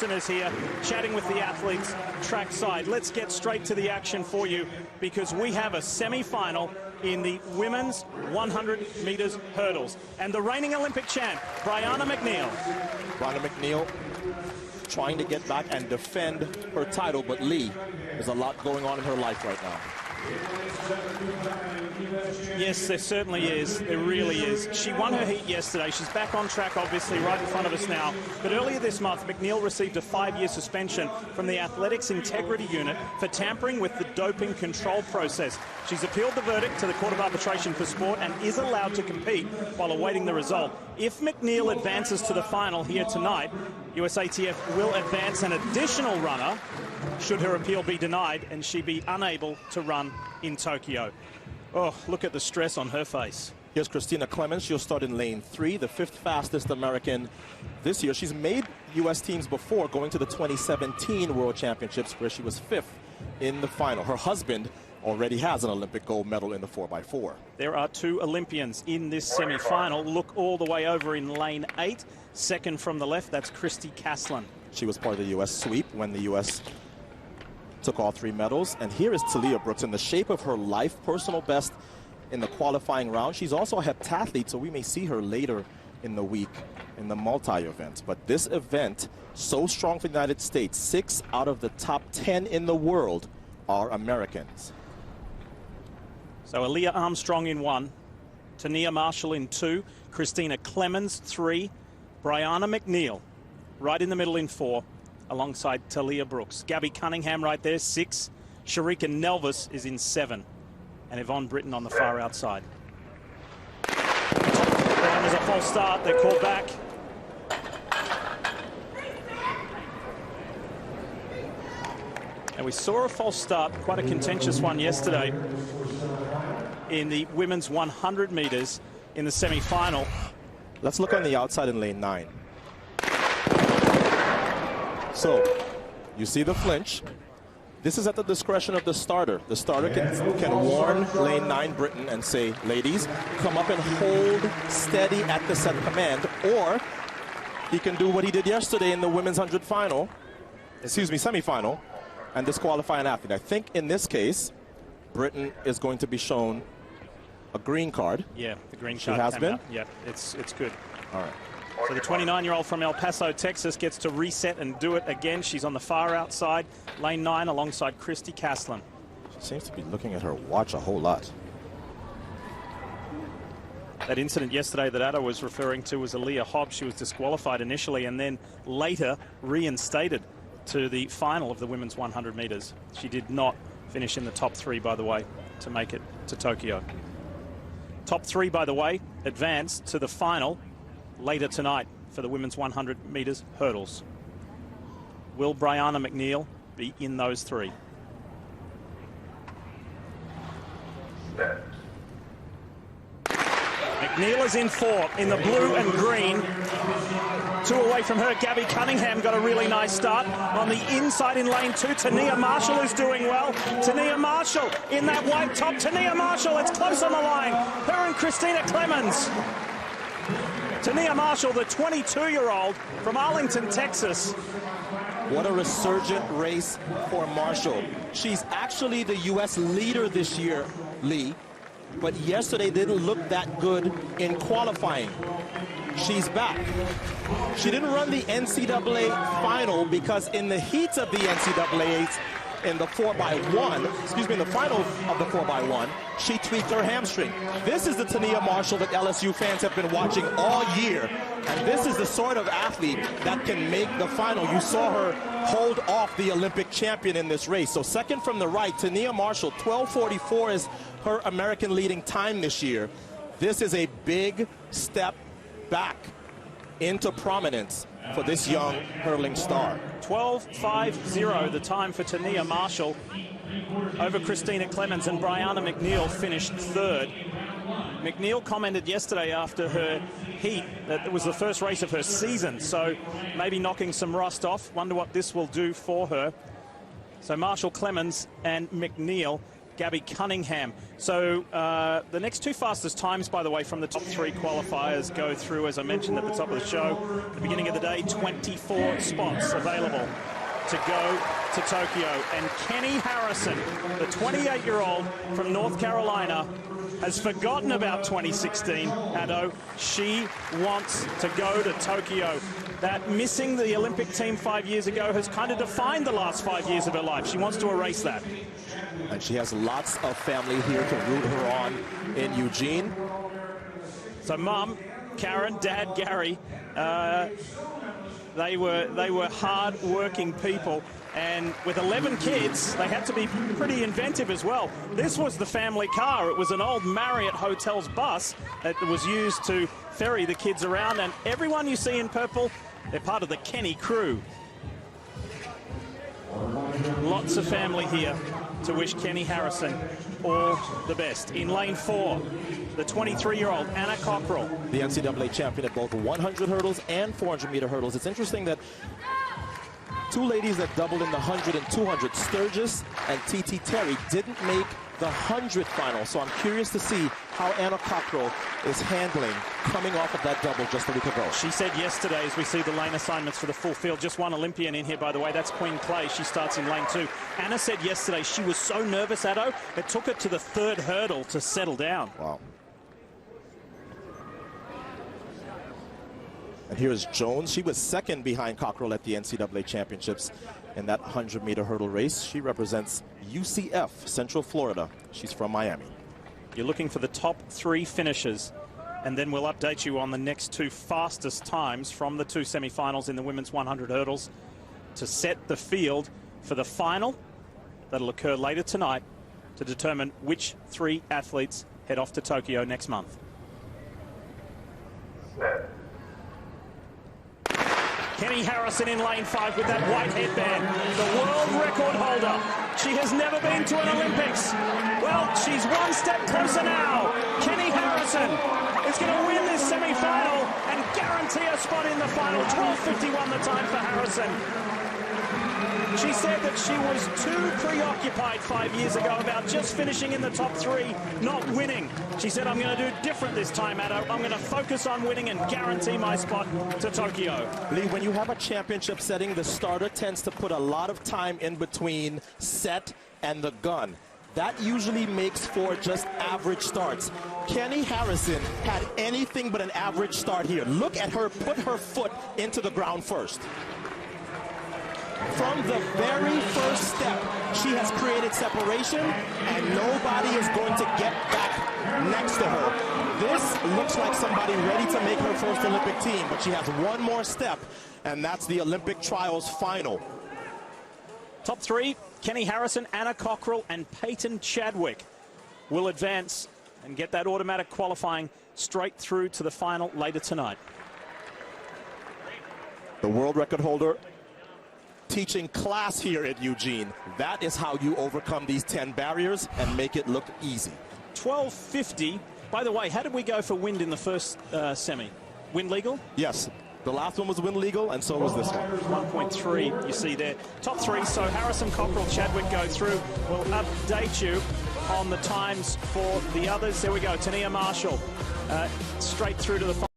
listeners here chatting with the athletes trackside. Let's get straight to the action for you because we have a semi-final in the women's 100 meters hurdles. And the reigning Olympic champ, Brianna McNeil. Brianna McNeil trying to get back and defend her title, but Lee, there's a lot going on in her life right now. Yes, there certainly is. There really is. She won her heat yesterday. She's back on track, obviously, right in front of us now. But earlier this month, McNeil received a 5-year suspension from the Athletics Integrity Unit for tampering with the doping control process. She's appealed the verdict to the Court of Arbitration for Sport and is allowed to compete while awaiting the result. If McNeil advances to the final here tonight, USATF will advance an additional runner should her appeal be denied and she be unable to run in Tokyo. Oh, look at the stress on her face. Here's Christina Clemens. She'll start in lane 3, the 5th fastest American this year. She's made U.S. teams before, going to the 2017 World Championships where she was 5th in the final. Her husband already has an Olympic gold medal in the 4x4. There are 2 Olympians in this semi-final. Look all the way over in lane 8. Second from the left, that's Christy Caslin. She was part of the U.S. sweep when the U.S. took all 3 medals. And here is Talia Brooks in the shape of her life, personal best in the qualifying round. She's also a heptathlete, so we may see her later in the week in the multi-events. But this event, so strong for the United States, 6 out of the top 10 in the world are Americans. So Aaliyah Armstrong in 1, Tania Marshall in 2, Christina Clemens 3, Brianna McNeil right in the middle in 4, alongside Talia Brooks. Gabby Cunningham right there, 6. Sharika Nelvis is in 7. And Yvonne Britton on the far outside. There's a false start. They're called back. And we saw a false start, quite a contentious one yesterday in the women's 100 meters in the semi-final. Let's look on the outside in lane 9. So, you see the flinch. This is at the discretion of the starter. The starter can warn lane 9 Britain and say, ladies, come up and hold steady at the set command, or he can do what he did yesterday in the women's 100 final, semi-final, and disqualify an athlete. I think in this case, Britain is going to be shown a green card. Yeah, the green card. She has been? Out. Yeah, it's good. All right. So the 29-year-old from El Paso, Texas, gets to reset and do it again. She's on the far outside, lane 9, alongside Christy Caslin. She seems to be looking at her watch a whole lot. That incident yesterday that Ada was referring to was Aaliyah Hobbs. She was disqualified initially and then later reinstated to the final of the women's 100 meters. She did not finish in the top 3, by the way, to make it to Tokyo. Top 3, by the way, advance to the final later tonight for the women's 100 meters hurdles. Will Brianna McNeil be in those 3? McNeil is in 4 in the blue and green. 2 away from her. Gabby Cunningham got a really nice start. On the inside in lane 2, Tania Marshall is doing well. Tania Marshall in that white top. Tania Marshall, it's close on the line. Her and Christina Clemens. Tania Marshall, the 22-year-old from Arlington, Texas. What a resurgent race for Marshall. She's actually the U.S. leader this year, Lee, but yesterday didn't look that good in qualifying. She's back. She didn't run the NCAA final because in the heats of the NCAAs, in the 4x1, in the final of the 4x1, she tweaked her hamstring. This is the Tania Marshall that LSU fans have been watching all year. And this is the sort of athlete that can make the final. You saw her hold off the Olympic champion in this race. So second from the right, Tania Marshall, 12:44 is her American leading time this year. This is a big step back into prominence for this young hurling star. 12:50 the time for Tania Marshall over Christina Clemens, and Brianna McNeil finished 3rd. McNeil commented yesterday after her heat that it was the first race of her season, so maybe knocking some rust off. Wonder what this will do for her. So Marshall, Clemens and McNeil Gabby Cunningham. So the next two fastest times, by the way, from the top three qualifiers go through, as I mentioned at the top of the show, at the beginning of the day, 24 spots available to go to Tokyo. And Kenny Harrison, the 28-year-old from North Carolina, has forgotten about 2016, Addo. She wants to go to Tokyo. That missing the Olympic team 5 years ago has kind of defined the last 5 years of her life. She wants to erase that. And she has lots of family here to root her on in Eugene. So Mum, Karen, Dad, Gary, they were hard-working people. And with 11 kids, they had to be pretty inventive as well. This was the family car. It was an old Marriott Hotels bus that was used to ferry the kids around. And everyone you see in purple, they're part of the Kenny crew. Lots of family here to wish Kenny Harrison all the best. In lane 4, the 23-year-old Anna Cockrell. The NCAA champion at both 100 hurdles and 400-meter hurdles. It's interesting that two ladies that doubled in the 100 and 200, Sturgis and T.T. Terry, didn't make the 100 final. So I'm curious to see how Anna Cockrell is handling coming off of that double just a week ago. She said yesterday, as we see the lane assignments for the full field, just one Olympian in here, by the way, that's Queen Clay. She starts in lane 2. Anna said yesterday she was so nervous, Addo, it took her to the 3rd hurdle to settle down. Wow. And here's Jones. She was second behind Cockrell at the NCAA championships in that 100-meter hurdle race. She represents UCF, Central Florida. She's from Miami. You're looking for the top 3 finishers, and then we'll update you on the next 2 fastest times from the 2 semifinals in the women's 100 hurdles to set the field for the final that'll occur later tonight to determine which 3 athletes head off to Tokyo next month. Kenny Harrison in lane 5 with that white headband, the world record holder. She has never been to an Olympics. Well, she's one step closer now. Kenny Harrison is going to win this semi-final and guarantee a spot in the final. 12:51 the time for Harrison. She said that she was too preoccupied 5 years ago about just finishing in the top 3, not winning. She said, I'm going to do different this time, Addo. I'm going to focus on winning and guarantee my spot to Tokyo. Lee, when you have a championship setting, the starter tends to put a lot of time in between set and the gun. That usually makes for just average starts. Kenny Harrison had anything but an average start here. Look at her put her foot into the ground first. From the very first step, she has created separation, and nobody is going to get back next to her. This looks like somebody ready to make her first Olympic team, but she has one more step, and that's the Olympic trials final. Top 3, Kenny Harrison, Anna Cockrell, and Peyton Chadwick will advance and get that automatic qualifying straight through to the final later tonight. The world record holder teaching class here at Eugene. That is how you overcome these 10 barriers and make it look easy. 12:50. By the way, how did we go for wind in the first semi? Wind legal? Yes. The last one was wind legal, and so was this one. 1.3, you see there. Top 3, so Harrison, Cockrell, Chadwick go through. We'll update you on the times for the others. There we go, Tania Marshall straight through to the final.